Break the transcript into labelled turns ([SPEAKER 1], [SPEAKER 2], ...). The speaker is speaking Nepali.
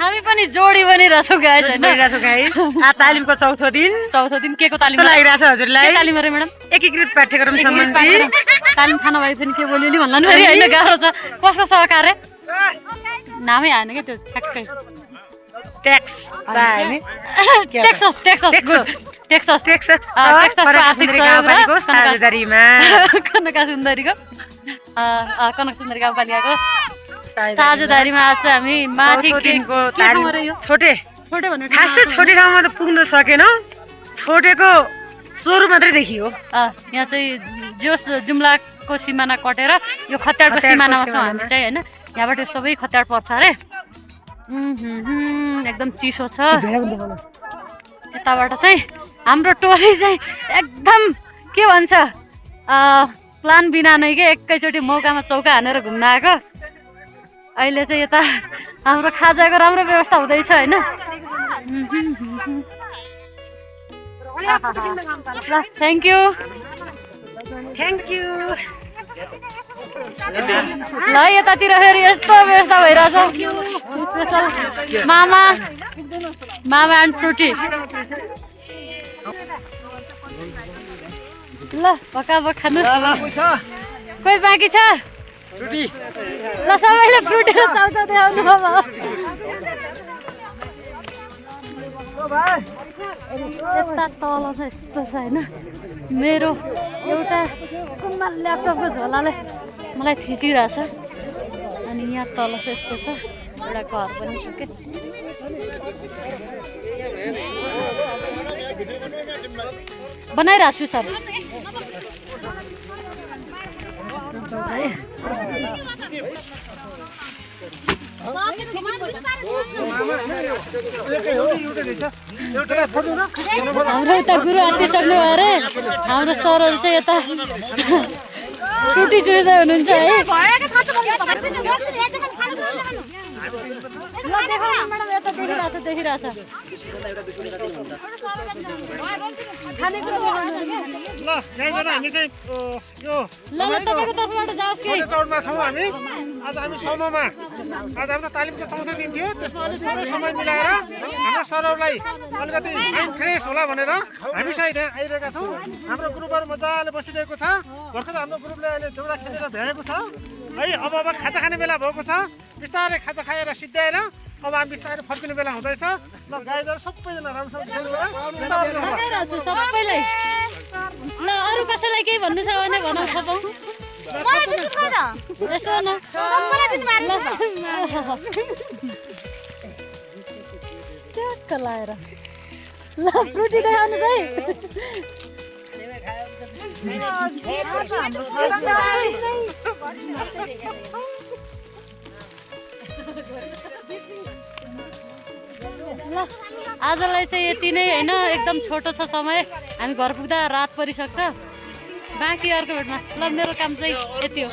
[SPEAKER 1] हामी पनि जोडी बनिरहेछौँ गाइस हैन
[SPEAKER 2] बनिरहेछौँ गाइस तालिमको चौथो दिन
[SPEAKER 1] के को तालिम
[SPEAKER 2] लागिरहेछ हजुरलाई
[SPEAKER 1] तालिम रे म्याडम
[SPEAKER 2] एकीकृत पाठ्यक्रम सम्बन्धी
[SPEAKER 1] तालिम थाहा नभए पनि के बोलियो नि भन्ला नि फेरि हैन गाह्रो छ कसको सहकार रे नामै आएन के त्यो ठ्याक्कै
[SPEAKER 2] ट्याक्स हैन
[SPEAKER 1] टेक्सस आर्थिक
[SPEAKER 2] गाउँपालिकाको साझेदारीमा
[SPEAKER 1] कनका सुन्दरीको गाउँपालिकाको साझेदारीमा आज चाहिँ हामी माथि
[SPEAKER 2] छोटे
[SPEAKER 1] भन्नु
[SPEAKER 2] खासै छोटे ठाउँमा त पुग्न सकेनौँ छोटेको स्वरूप मात्रै देखियो
[SPEAKER 1] यहाँ चाहिँ जोस जुम्लाको सिमाना कटेर यो खत्याडको सिमानामा छौँ हामी चाहिँ होइन यहाँबाट सबै खत्याड पर्छ अरे एकदम चिसो छ यताबाट चाहिँ हाम्रो टोली चाहिँ एकदम के भन्छ प्लान बिना नै के एकैचोटि मौकामा चौका हानेर घुम्न आएको अहिले चाहिँ यता हाम्रो खाजाको राम्रो व्यवस्था हुँदैछ होइन ल थ्याङ्क यू ल यतातिर फेरि यस्तो व्यवस्था भइरहेछ स्पेसल मामा एन्ड फ्रुटी ल भक्काभक खानु कोही बाँकी छ ल सबैले फ्रुटी चाउचाउदै आउनु अब यता तल छ यस्तो छ होइन मेरो एउटा कुम्मा ल्यापटपको झोलाले मलाई थिचिरहेछ अनि यहाँ तल चाहिँ यस्तो छ एउटा घर पनि छ के बनाइरहेको छु सर हाम्रो यता गुरु आँटिसक्नु भयो अरे हाम्रो सरहरू चाहिँ यता छुट्टी चुट्दै हुनुहुन्छ है देखिरहेछ तपाईँको तर्फबाट जाओस् कि
[SPEAKER 3] आज हामी समूहमा आज हाम्रो तालिमको चौथो दिन थियो त्यसमा अलिक थोरै समय मिलाएर हाम्रो सरहरूलाई अलिकति माइन्ड फ्रेस होला भनेर हामी सहित यहाँ आइरहेका छौँ हाम्रो ग्रुपहरू मजाले बसिरहेको छ भर्खर हाम्रो ग्रुपले अहिले देउडा खेलेर भ्याएको छ है अब खाजा खाने बेला भएको छ बिस्तारै खाजा खाएर सिद्ध्याएर अब हामी बिस्तारै फर्किने बेला हुँदैछ ल गाईहरू सबैजना राम्रोसँग
[SPEAKER 1] सबैलाई ल अरू कसैलाई केही भन्नु छ भने भनौँ थपौँ यसो न ट्याक्क लाएर ल फ्रुटी देखाउनुहोस् है ल आजलाई चाहिँ यति नै होइन एकदम छोटो छ समय हामी घर पुग्दा रात परिसक्छ बाँकी अर्को भेटमा ल मेरो काम चाहिँ यति हो